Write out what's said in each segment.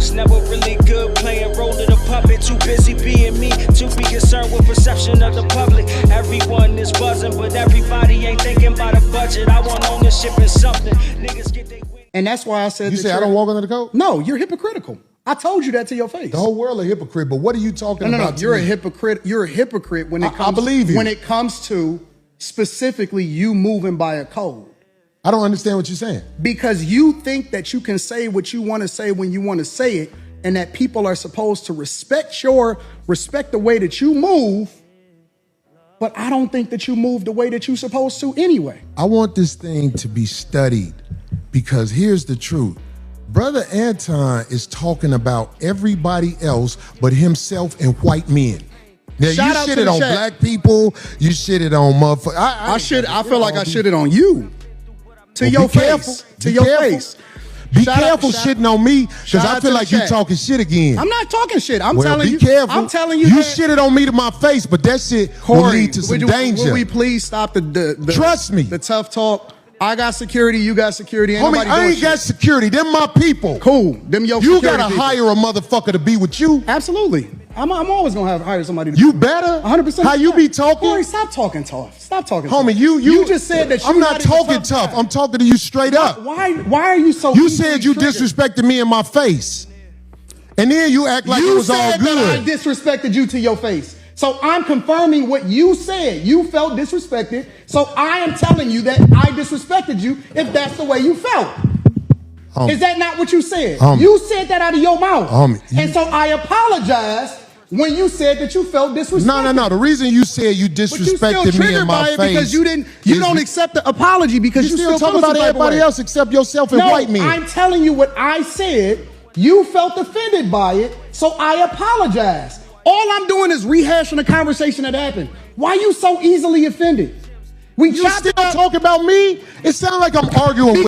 was never really good playing role of the puppet. Too busy being me to be concerned with perception of the public. Everyone is buzzing, but everybody ain't thinking about a budget. I want ownership in something. Niggas get they win. And that's why I said You say I don't walk under the code? No, you're hypocritical. I told you that to your face. The whole world a hypocrite, but what are you talking about? No, you're a hypocrite. You're a hypocrite when it comes. I believe you. When it comes to specifically you moving by a code. I don't understand what you're saying. Because you think that you can say what you want to say when you want to say it, and that people are supposed to respect the way that you move. But I don't think that you move the way that you're supposed to anyway. I want this thing to be studied because here's the truth. Brother Anton is talking about everybody else but himself and white men. Now, you shitted on black people. You shitted on motherfuckers. I feel like I shitted on you. To your face. To your face. Be careful shitting on me because I feel like you're talking shit again. I'm not talking shit. I'm telling you. Be careful. I'm telling you. You shitted on me to my face, but that shit will lead to some danger. Will we please stop the Trust me. The tough talk? I got security. You got security. Homie, I ain't got security. Them my people. Cool. Them your You security gotta people. hire a motherfucker to be with you. Absolutely. I'm always gonna hire somebody. You better. 100%. How you be talking? Corey, stop talking tough. Stop talking. Homie, tough. you just said that. I'm not talking tough. I'm talking to you straight up. Why are you so? You said you disrespected me in my face, and then you act like it was all good. You said that I disrespected you to your face. So I'm confirming what you said. You felt disrespected. So I am telling you that I disrespected you if that's the way you felt. Is that not what you said? You said that out of your mouth. And so I apologize when you said that you felt disrespected. No. The reason you said you disrespected me in my face because you don't accept the apology because you still talk about everybody else except yourself and white men. I'm telling you what I said. You felt offended by it, so I apologize. All I'm doing is rehashing a conversation that happened. Why are you so easily offended? You still talk about me? It sounds like I'm arguing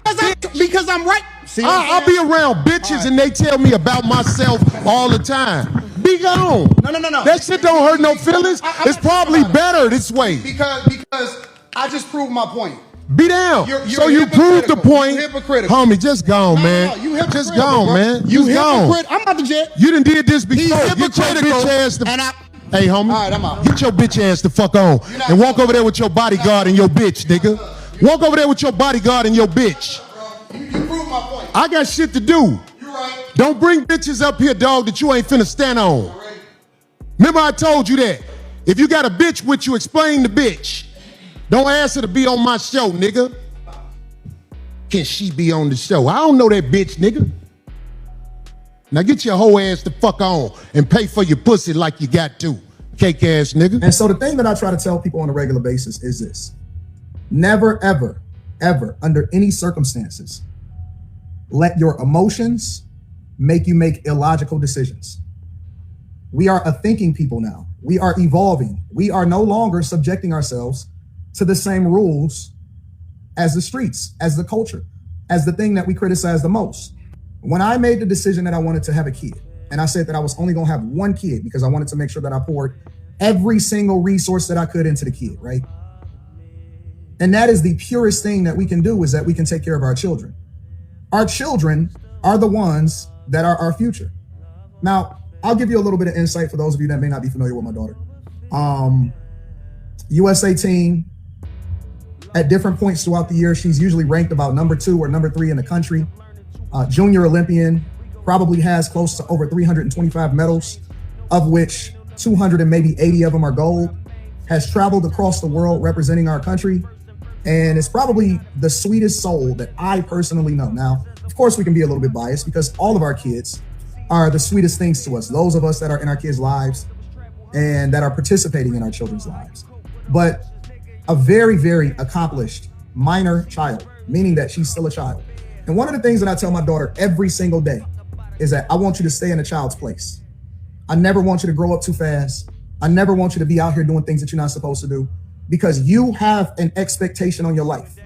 because I'm right. I'll be around bitches and they tell me about myself all the time. Be gone. No. That shit don't hurt no feelings. It's probably better this way. Because I just proved my point. Be down. So you proved the point. Homie, just gone, man. Just gone, man. You hypocrite. I'm out the jet. You done did this before. Get your bitch ass the Hey, homie. All right, I'm out. Get your bitch ass the fuck on. And walk over there with your bodyguard and your bitch, nigga. Walk over there with your bodyguard and your bitch. You proved my point. I got shit to do. You're right. Don't bring bitches up here, dog, that you ain't finna stand on. Right. Remember I told you that. If you got a bitch with you, explain the bitch. Don't ask her to be on my show, nigga. Can she be on the show? I don't know that bitch, nigga. Now get your whole ass the fuck on and pay for your pussy like you got to. Cake ass nigga. And so the thing that I try to tell people on a regular basis is this. Never, ever, ever, under any circumstances, let your emotions make you make illogical decisions. We are a thinking people now. We are evolving. We are no longer subjecting ourselves to the same rules as the streets, as the culture, as the thing that we criticize the most. When I made the decision that I wanted to have a kid, and I said that I was only gonna have one kid because I wanted to make sure that I poured every single resource that I could into the kid, right? And that is the purest thing that we can do, is that we can take care of our children. Our children are the ones that are our future. Now, I'll give you a little bit of insight for those of you that may not be familiar with my daughter. USA team, at different points throughout the year, she's usually ranked about number 2 or number 3 in the country. Junior Olympian, probably has close to over 325 medals, of which 200 and maybe 80 of them are gold, has traveled across the world representing our country, and is probably the sweetest soul that I personally know. Now, of course, we can be a little bit biased because all of our kids are the sweetest things to us, those of us that are in our kids' lives and that are participating in our children's lives. But a very, very accomplished minor child, meaning that she's still a child. And one of the things that I tell my daughter every single day is that I want you to stay in a child's place. I never want you to grow up too fast. I never want you to be out here doing things that you're not supposed to do, because you have an expectation on your life.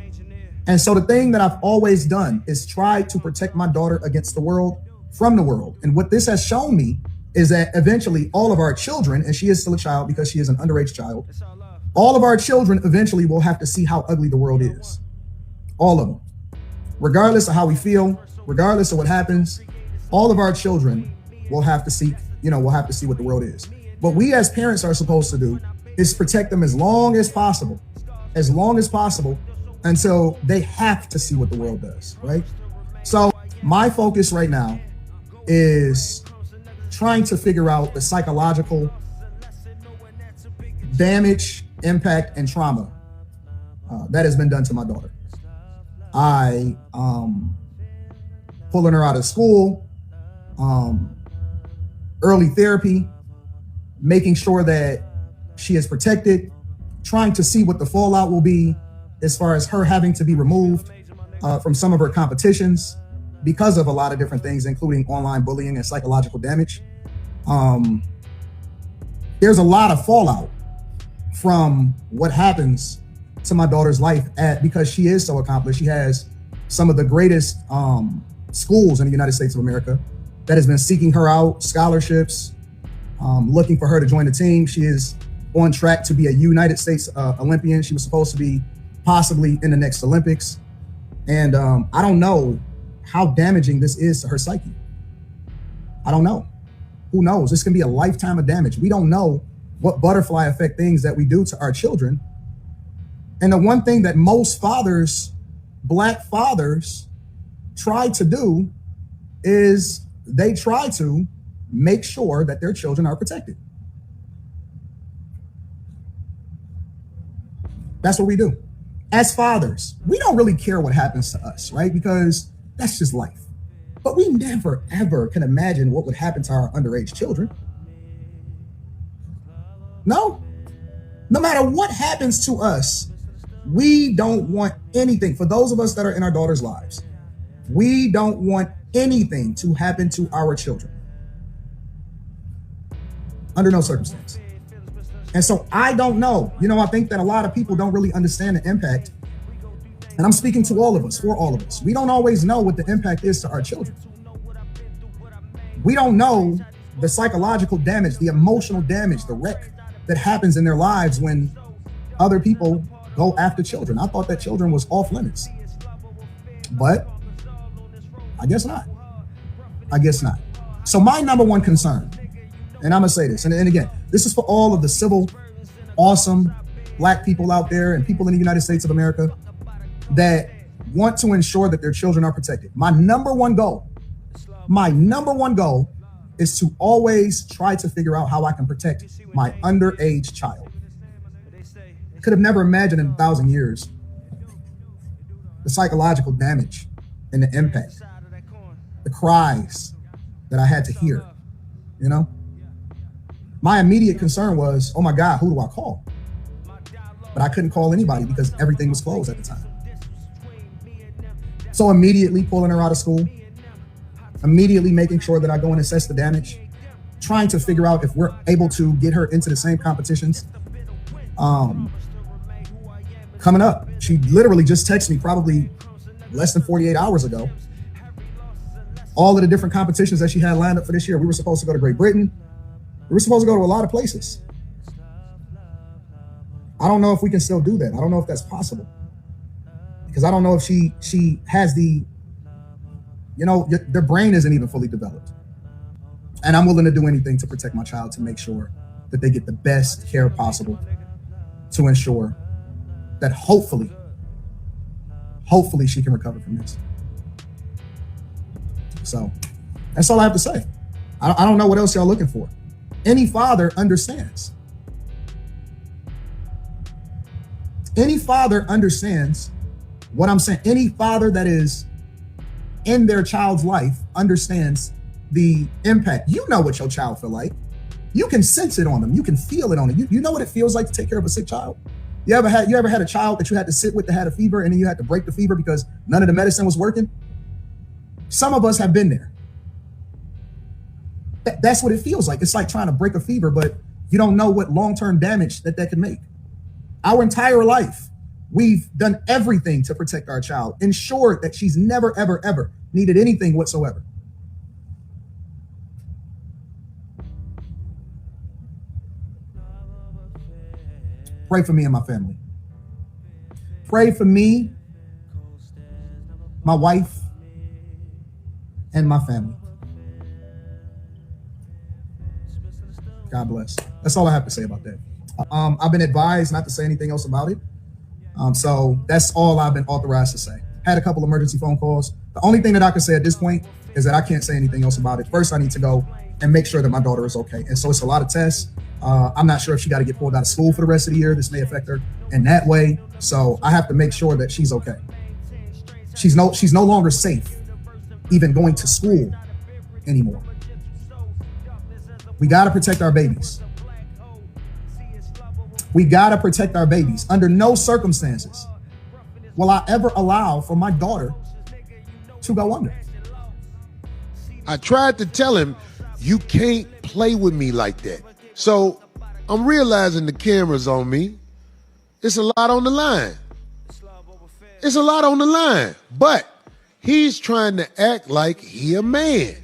And so the thing that I've always done is try to protect my daughter against the world, from the world. And what this has shown me is that eventually all of our children, and she is still a child because she is an underage child, all of our children eventually will have to see how ugly the world is. All of them. Regardless of how we feel, regardless of what happens, all of our children will have to seek, we'll have to see what the world is. What we as parents are supposed to do is protect them as long as possible, until they have to see what the world does, right? So my focus right now is trying to figure out the psychological damage, impact, and trauma that has been done to my daughter. I pulling her out of school, early therapy, making sure that she is protected, trying to see what the fallout will be as far as her having to be removed from some of her competitions because of a lot of different things, including online bullying and psychological damage. There's a lot of fallout from what happens to my daughter's life because she is so accomplished. She has some of the greatest schools in the United States of America that has been seeking her out, scholarships, looking for her to join the team. She is on track to be a United States Olympian. She was supposed to be possibly in the next Olympics. And I don't know how damaging this is to her psyche. I don't know. Who knows? This can be a lifetime of damage. We don't know what butterfly effect things that we do to our children. And the one thing that most fathers, Black fathers, try to do is they try to make sure that their children are protected. That's what we do. As fathers, we don't really care what happens to us, right? Because that's just life. But we never, ever can imagine what would happen to our underage children. No. No matter what happens to us, we don't want anything. For those of us that are in our daughters' lives, we don't want anything to happen to our children. Under no circumstance. And so I don't know. I think that a lot of people don't really understand the impact. And I'm speaking to all of us, for all of us. We don't always know what the impact is to our children. We don't know the psychological damage, the emotional damage, the wreck that happens in their lives when other people go after children. I thought that children was off limits. But I guess not. So my number one concern, and I'm gonna say this, and again, this is for all of the civil, awesome Black people out there and people in the United States of America that want to ensure that their children are protected. My number one goal is to always try to figure out how I can protect my underage child. Could have never imagined in 1,000 years the psychological damage and the impact, the cries that I had to hear, My immediate concern was, oh my God, who do I call? But I couldn't call anybody because everything was closed at the time. So immediately pulling her out of school, immediately making sure that I go and assess the damage, trying to figure out if we're able to get her into the same competitions. Coming up, she literally just texted me probably less than 48 hours ago. All of the different competitions that she had lined up for this year. We were supposed to go to Great Britain. We were supposed to go to a lot of places. I don't know if we can still do that. I don't know if that's possible. Because I don't know if she has their brain isn't even fully developed. And I'm willing to do anything to protect my child to make sure that they get the best care possible to ensure that hopefully she can recover from this. So that's all I have to say. I don't know what else y'all looking for. Any father understands. Any father understands what I'm saying. Any father that is in their child's life understands the impact. You know what your child feel like. You can sense it on them. You can feel it on them. You know what it feels like to take care of a sick child? You ever had a child that you had to sit with that had a fever and then you had to break the fever because none of the medicine was working? Some of us have been there. That's what it feels like. It's like trying to break a fever, but you don't know what long-term damage that can make. Our entire life, we've done everything to protect our child, ensure that she's never, ever, ever needed anything whatsoever. Pray for me and my family. Pray for me, my wife, and my family. God bless. That's all I have to say about that. I've been advised not to say anything else about it. So that's all I've been authorized to say. Had a couple emergency phone calls. The only thing that I can say at this point is that I can't say anything else about it. First, I need to go and make sure that my daughter is okay. And so it's a lot of tests. I'm not sure if she got to get pulled out of school for the rest of the year. This may affect her in that way. So I have to make sure that she's okay. She's no longer safe even going to school anymore. We got to protect our babies. We got to protect our babies. Under no circumstances will I ever allow for my daughter to go under. I tried to tell him, you can't play with me like that. So I'm realizing the camera's on me. It's a lot on the line. It's a lot on the line. But he's trying to act like he a man.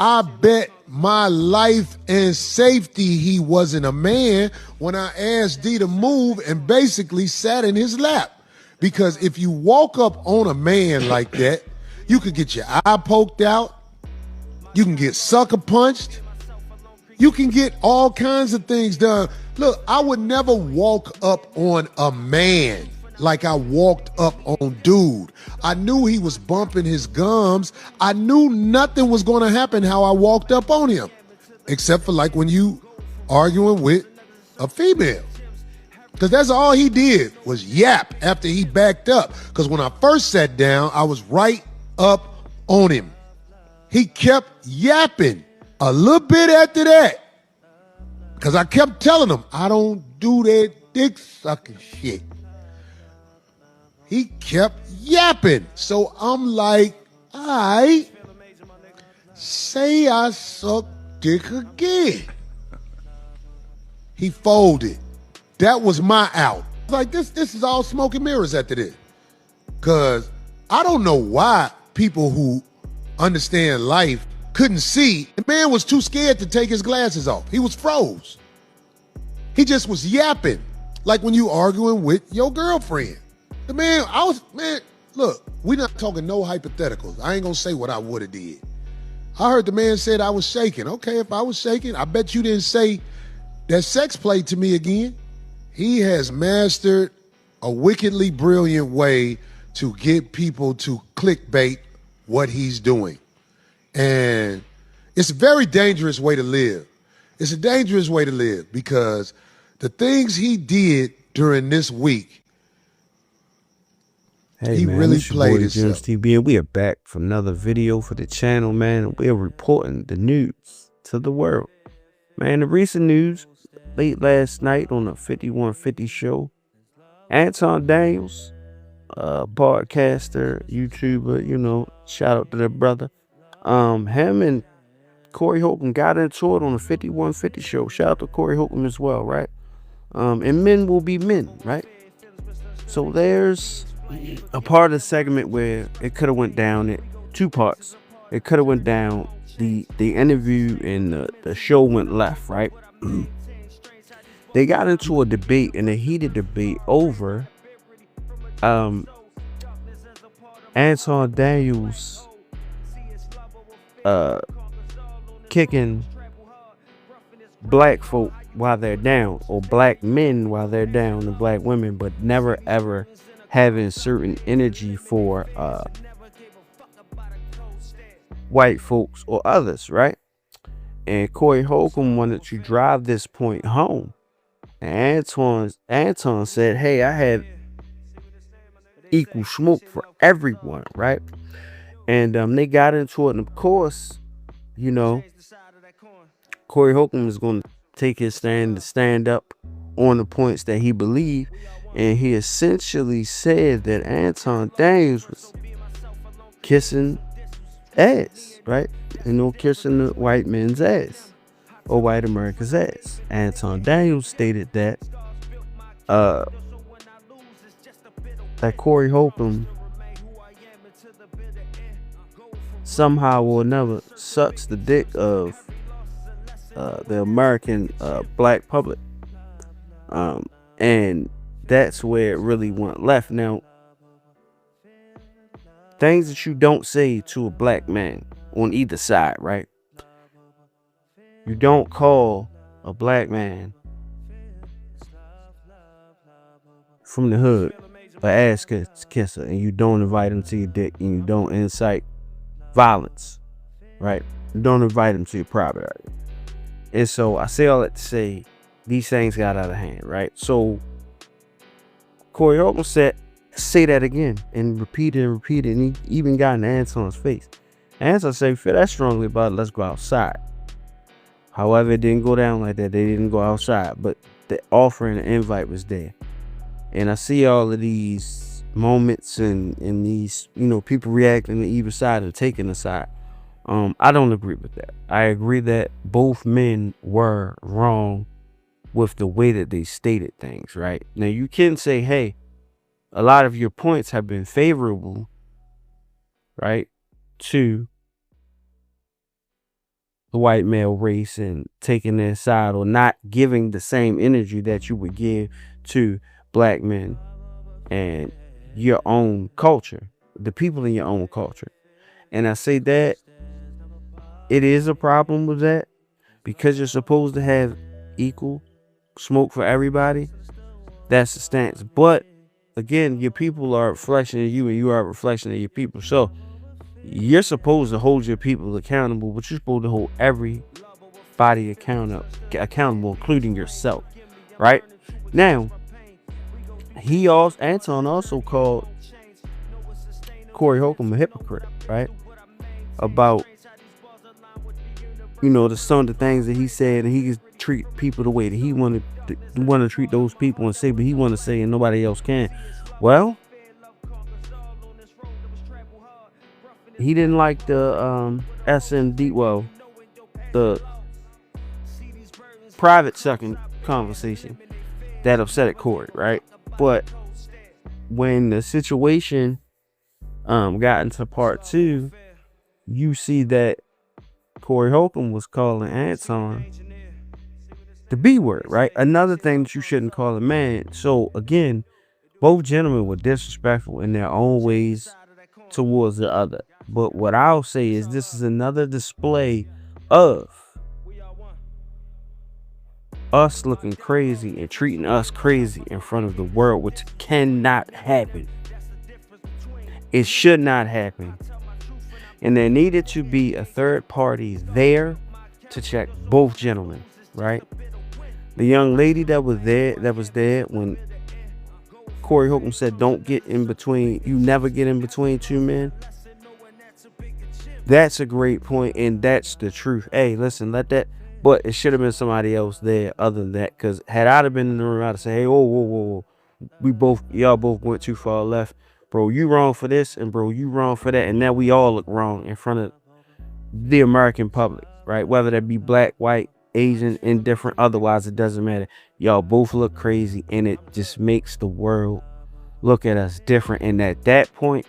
I bet my life and safety he wasn't a man when I asked D to move and basically sat in his lap. Because if you walk up on a man like that, you could get your eye poked out, you can get sucker punched, you can get all kinds of things done. Look, I would never walk up on a man like I walked up on dude. I knew he was bumping his gums. I knew nothing was going to happen how I walked up on him, except for like when you arguing with a female. Because that's all he did was yap after he backed up. Because when I first sat down, I was right up on him. He kept yapping a little bit after that. Because I kept telling him, I don't do that dick sucking shit. He kept yapping. So I'm like, all right, say I suck dick again. He folded. That was my out. Like, this is all smoke and mirrors after this. Because I don't know why people who understand life couldn't see. The man was too scared to take his glasses off. He was froze. He just was yapping. Like when you arguing with your girlfriend. The man, look, we're not talking no hypotheticals. I ain't gonna say what I would have did. I heard the man said I was shaking. Okay, if I was shaking, I bet you didn't say that sex play to me again. He has mastered a wickedly brilliant way to get people to clickbait what he's doing. And it's a very dangerous way to live. It's a dangerous way to live because the things he did during this week, Hey, he man, really it's your played boy, himself. James TB, and we are back for another video for the channel, man. We are reporting the news to the world. Man, the recent news, late last night on the 5150 show, Anton Daniels, podcaster, YouTuber, shout out to the brother. Him and Corey Holcomb got into it on the 5150 show. Shout out to Corey Holcomb as well, right? And men will be men, right? So there's a part of the segment where it could have went down in two parts. It could have went down, the interview and the show went left, right? They got into a debate, and a heated debate over Anton Daniels kicking black folk while they're down, or black men while they're down, and black women, but never ever having certain energy for white folks or others, right? And Corey Holcomb wanted to drive this point home. And Anton said, hey, I have equal smoke for everyone, right? And they got into it, and of course, Corey Holcomb is going to take his stand to stand up on the points that he believed. And he essentially said that Anton Daniels was kissing ass, right? Kissing the white men's ass, or white America's ass. Anton Daniels stated that that Corey Holcomb somehow or another sucks the dick of the American black public, and that's where it really went left. Now, things that you don't say to a black man on either side, right? You don't call a black man from the hood an ass kisser, and you don't invite him to your dick, and you don't incite violence, right? You don't invite him to your private area. And so I say all that to say these things got out of hand, right? So Corey Holcomb said, say that again, and repeat it, and he even got in Anton's face. Anton said, if you feel that strongly about it, let's go outside. However, it didn't go down like that. They didn't go outside, but the offer and the invite was there. And I see all of these moments and these, people reacting to either side and taking a side. I don't agree with that. I agree that both men were wrong with the way that they stated things, right? Now, you can say, hey, a lot of your points have been favorable, right, to the white male race and taking their side, or not giving the same energy that you would give to black men and your own culture, the people in your own culture. And I say that it is a problem with that, because you're supposed to have equal smoke for everybody. That's the stance. But again, your people are a reflection of you, and you are a reflection of your people. So you're supposed to hold your people accountable, but you're supposed to hold everybody accountable, including yourself, right? Now, Anton also called Corey Holcomb a hypocrite, right? About, some of the things that he said, and he could treat people the way that he wanted to treat those people, and say, but he want to say, and nobody else can. Well, he didn't like the SMD, the private second conversation that upset Corey, right? But when the situation got into part 2, you see that Corey Holcomb was calling Anton the B word, right? Another thing that you shouldn't call a man. So again, both gentlemen were disrespectful in their own ways towards the other. But what I'll say is this is another display of us looking crazy and treating us crazy in front of the world, which cannot happen. It should not happen. And there needed to be a third party there to check both gentlemen, right? The young lady that was there when Corey Holcomb said, don't get in between, you never get in between two men. That's a great point, and that's the truth. Hey, listen, let that, but it should have been somebody else there other than that, because had I have been in the room, I'd have said, hey, whoa, y'all both went too far left. Bro, you wrong for this, and bro, you wrong for that, and now we all look wrong in front of the American public, right? Whether that be black, white, Asian, indifferent, otherwise it doesn't matter. Y'all both look crazy, and it just makes the world look at us different. And at that point,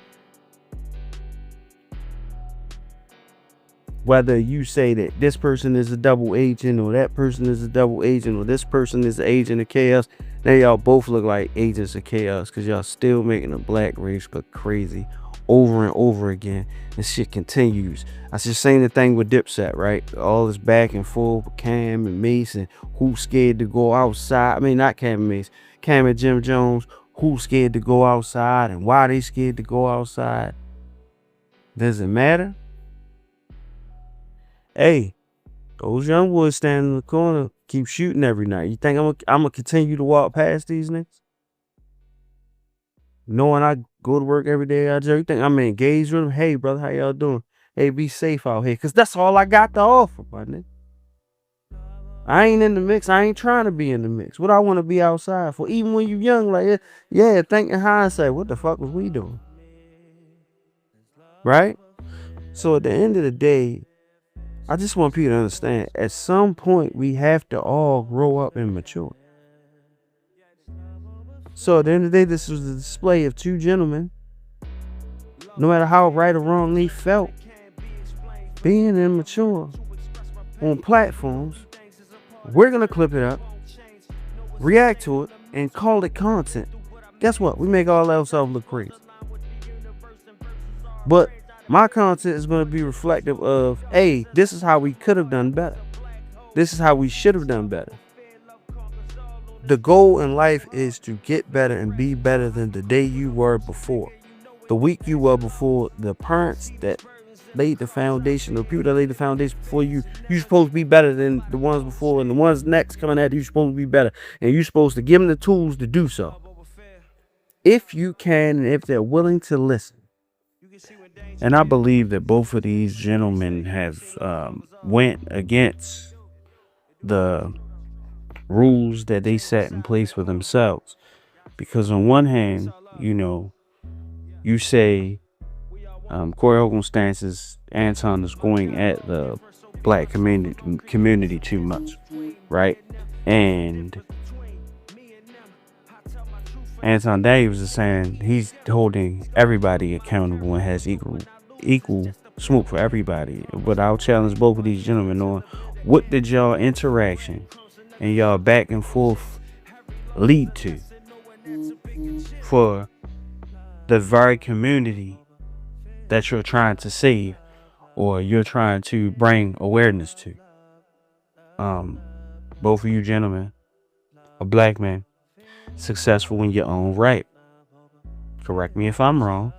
whether you say that this person is a double agent, or that person is a double agent, or this person is an agent of chaos, now y'all both look like agents of chaos, because y'all still making the black race look crazy over and over again. This shit continues. I was just saying the thing with Dipset, right? All this back and forth with Cam and Mace, and who's scared to go outside. I mean, not Cam and Mace, Cam and Jim Jones. Who's scared to go outside, and why they scared to go outside? Does it matter? Hey, those young boys standing in the corner keep shooting every night. You think I'm gonna continue to walk past these niggas, knowing I go to work every day out there? You think I'm engaged with them? Hey, brother, how y'all doing? Hey, be safe out here, because that's all I got to offer, my nigga. I ain't in the mix. I ain't trying to be in the mix. What I want to be outside for? Even when you young, like, yeah, think in hindsight, what the fuck was we doing? Right? So at the end of the day, I just want people to understand, at some point, we have to all grow up and mature. So at the end of the day, this was a display of two gentlemen, no matter how right or wrong they felt, being immature on platforms. We're going to clip it up, react to it, and call it content. Guess what? We make all ourselves look crazy. But my content is going to be reflective of, hey, this is how we could have done better. This is how we should have done better. The goal in life is to get better and be better than the day you were before. The week you were before. The parents that laid the foundation, the people that laid the foundation before you, you're supposed to be better than the ones before, and the ones next coming at you, you're supposed to be better. And you're supposed to give them the tools to do so. If you can, and if they're willing to listen. And I believe that both of these gentlemen have went against the rules that they set in place for themselves. Because on one hand, you know, you say Corey Holcomb's stance is Anton is going at the black community too much, right? And Anton Davis is saying he's holding everybody accountable and has equal smoke for everybody. But I'll challenge both of these gentlemen on, what did y'all interaction and y'all back and forth lead to for the very community that you're trying to save or you're trying to bring awareness to? Both of you gentlemen are black men, successful in your own right. Correct me if I'm wrong.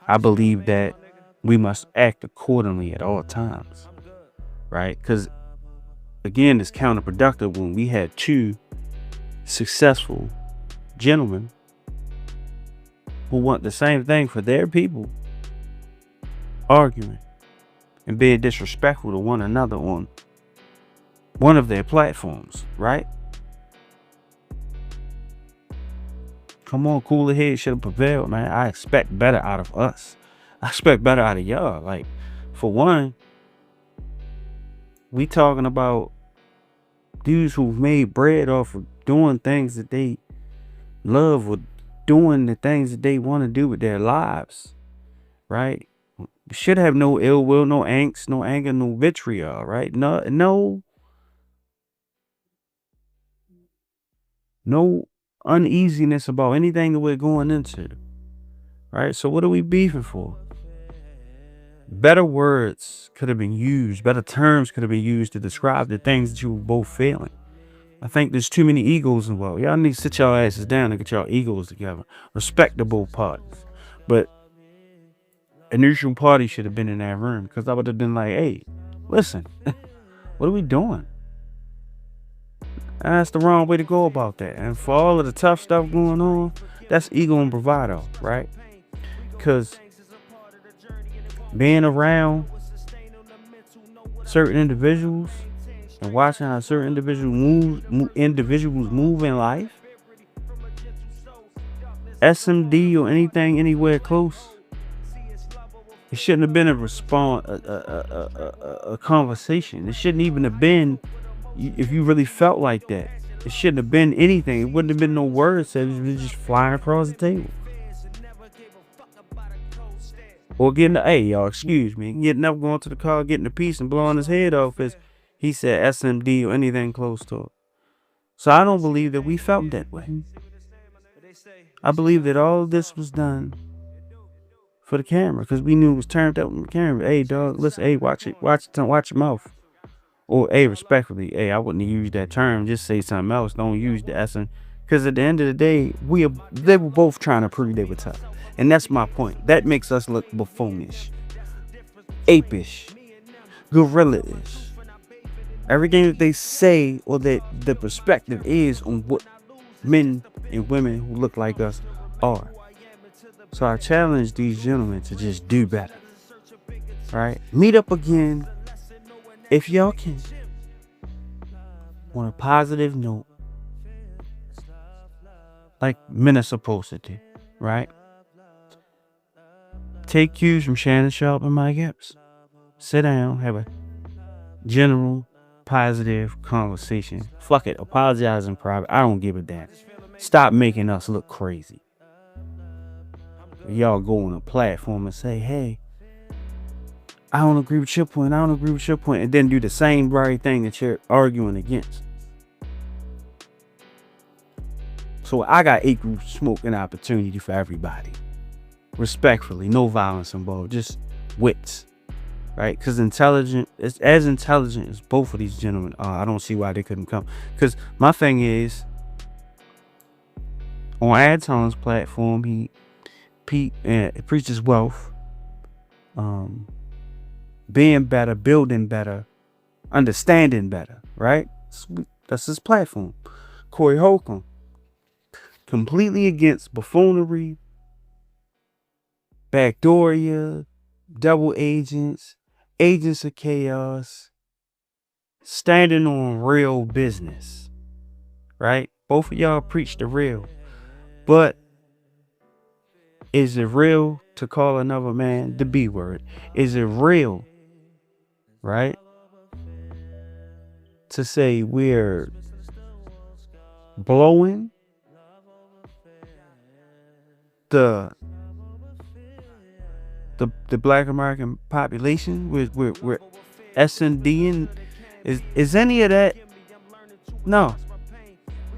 I believe that we must act accordingly at all times, right? Because again, it's counterproductive when we had two successful gentlemen who want the same thing for their people arguing and being disrespectful to one another on one of their platforms, right? Come on, cooler head should have prevailed, man. I expect better out of us. I expect better out of y'all. Like, for one, we talking about dudes who've made bread off of doing things that they love or doing the things that they want to do with their lives, right? We should have no ill will, no angst, no anger, no vitriol, right? No uneasiness about anything that we're going into, right? So what are we beefing for? Better words could have been used, better terms could have been used to describe the things that you were both feeling. I think there's too many egos involved. Y'all need to sit y'all asses down and get y'all egos together. Respect the both parties. But a neutral party should have been in that room, because I would have been like, hey, listen, what are we doing? That's the wrong way to go about that. And for all of the tough stuff going on, that's ego and bravado, right? Because being around certain individuals and watching how certain individuals move in life, SMD or anything anywhere close, it shouldn't have been a conversation. It shouldn't even have been, if you really felt like that, it shouldn't have been anything. It wouldn't have been no words said. It was just flying across the table. Or getting hey, y'all, excuse me, getting up, going to the car, getting a piece and blowing his head off as he said SMD or anything close to it. So I don't believe that we felt that way. I believe that all of this was done for the camera, because we knew it was turned up on the camera. Hey, dog, listen, hey, watch your mouth. Or, hey, respectfully, hey, I wouldn't have used that term. Just say something else. Don't use the SMD. Because at the end of the day, they were both trying to prove they were tough. And that's my point. That makes us look buffoonish, apish, gorilla-ish. Everything that they say or that the perspective is on what men and women who look like us are. So I challenge these gentlemen to just do better. Right? Meet up again if y'all can. On a positive note. Like men are supposed to do. Right? Take cues from Shannon Sharp and Mike Epps. Sit down, have a general, positive conversation. Fuck it, apologize in private. I don't give a damn. Stop making us look crazy. Y'all go on a platform and say, hey, I don't agree with your point, and then do the same very thing that you're arguing against. So I got equal smoke and opportunity for everybody. Respectfully, no violence involved, just wits. right? Because intelligent, it's as intelligent as both of these gentlemen are. I don't see why they couldn't come. Because my thing is, on Anton's platform, he preaches wealth, being better, building better, understanding better, right? That's his platform. Corey Holcomb, completely against buffoonery, backdooria, double agents, agents of chaos, standing on real business, right? Both of y'all preach the real. But is it real to call another man the B word? Is it real, right, to say we're blowing the Black American population? We're S&Ding. Is any of that? No.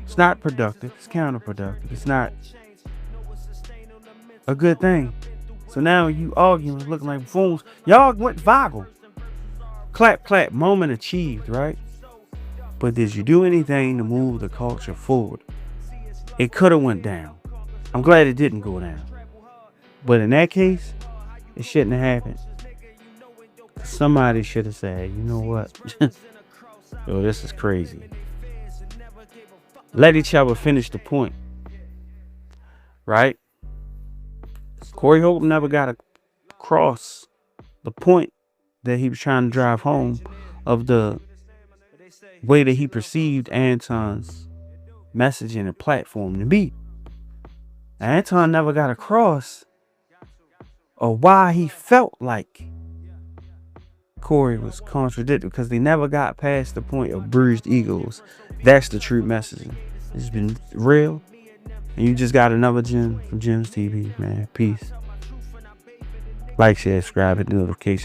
It's not productive. It's counterproductive. It's not a good thing. So now you arguing, looking like fools. Y'all went viral. Clap, clap, moment achieved, right? But did you do anything to move the culture forward? It could have went down. I'm glad it didn't go down. But in that case, it shouldn't have happened. Somebody should have said, you know what? Yo, this is crazy. Let each other finish the point. Right? Corey Holcomb never got across the point that he was trying to drive home of the way that he perceived Anton's messaging and platform to be. Anton never got across or why he felt like Corey was contradicted, because they never got past the point of bruised egos. That's the true messaging. It's been real. And you just got another gem from Gems TV, man. Peace. Like, share, subscribe, hit the notification.